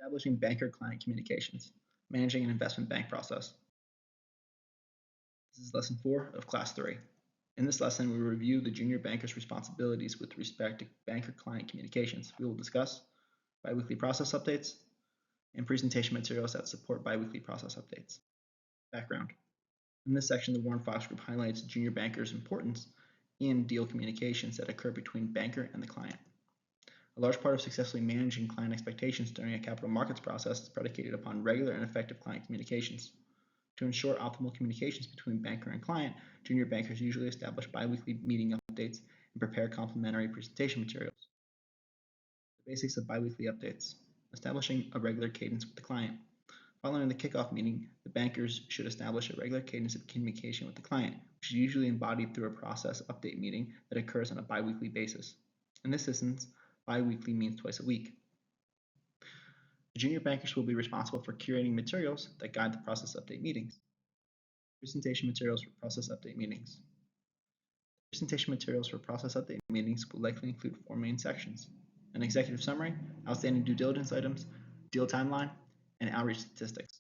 Establishing banker-client communications, managing an investment bank process. This is lesson 4 of class 3. In this lesson, we will review the junior banker's responsibilities with respect to banker-client communications. We will discuss biweekly process updates and presentation materials that support biweekly process updates. Background. In this section, the Warren Fox Group highlights junior bankers' importance in deal communications that occur between banker and the client. A large part of successfully managing client expectations during a capital markets process is predicated upon regular and effective client communications. To ensure optimal communications between banker and client, junior bankers usually establish biweekly meeting updates and prepare complementary presentation materials. The basics of biweekly updates. Establishing a regular cadence with the client. Following the kickoff meeting, the bankers should establish a regular cadence of communication with the client, which is usually embodied through a process update meeting that occurs on a biweekly basis. In this instance, biweekly means twice a week. The junior bankers will be responsible for curating materials that guide the process update meetings. Presentation materials for process update meetings. Presentation materials for process update meetings will likely include 4 main sections: an executive summary, outstanding due diligence items, deal timeline, and outreach statistics.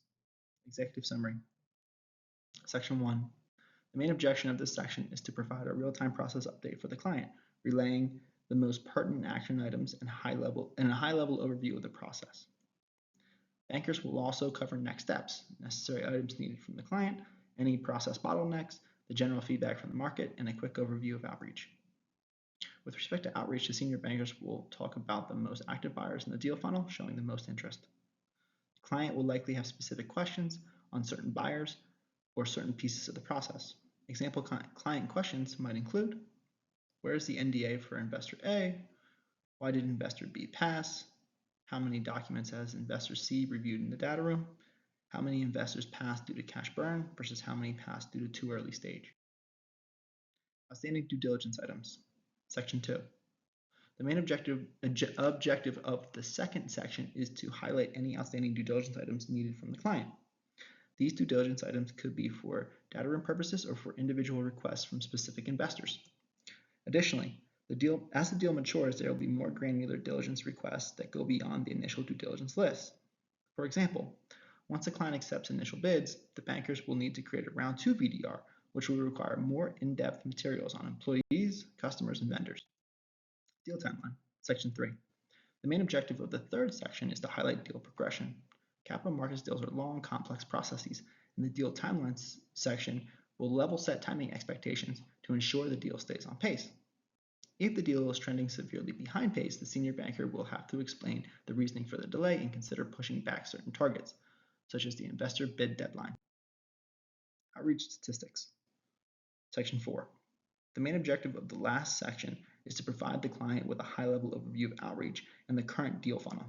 Executive summary. Section 1. The main objection of this section is to provide a real-time process update for the client, relaying the most pertinent action items and a high-level overview of the process. Bankers will also cover next steps, necessary items needed from the client, any process bottlenecks, the general feedback from the market, and a quick overview of outreach. With respect to outreach, the senior bankers will talk about the most active buyers in the deal funnel, showing the most interest. The client will likely have specific questions on certain buyers or certain pieces of the process. Example client questions might include: where is the NDA for investor A? Why did investor B pass? How many documents has investor C reviewed in the data room? How many investors passed due to cash burn versus how many passed due to too early stage? Outstanding due diligence items. Section 2. The main objective of the second section is to highlight any outstanding due diligence items needed from the client. These due diligence items could be for data room purposes or for individual requests from specific investors. Additionally, as the deal matures, there will be more granular diligence requests that go beyond the initial due diligence list. For example, once a client accepts initial bids, the bankers will need to create a round 2 VDR, which will require more in-depth materials on employees, customers, and vendors. Deal timeline. Section 3. The main objective of the third section is to highlight deal progression. Capital markets deals are long, complex processes, and the deal timelines section will level set timing expectations to ensure the deal stays on pace. If the deal is trending severely behind pace, the senior banker will have to explain the reasoning for the delay and consider pushing back certain targets, such as the investor bid deadline. Outreach statistics. Section 4. The main objective of the last section is to provide the client with a high-level overview of outreach and the current deal funnel.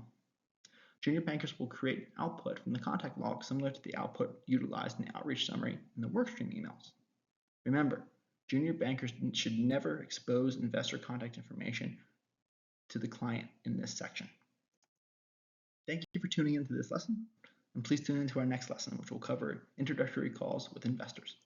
Junior bankers will create an output from the contact log similar to the output utilized in the outreach summary and the workstream emails. Remember, junior bankers should never expose investor contact information to the client in this section. Thank you for tuning into this lesson, and please tune into our next lesson, which will cover introductory calls with investors.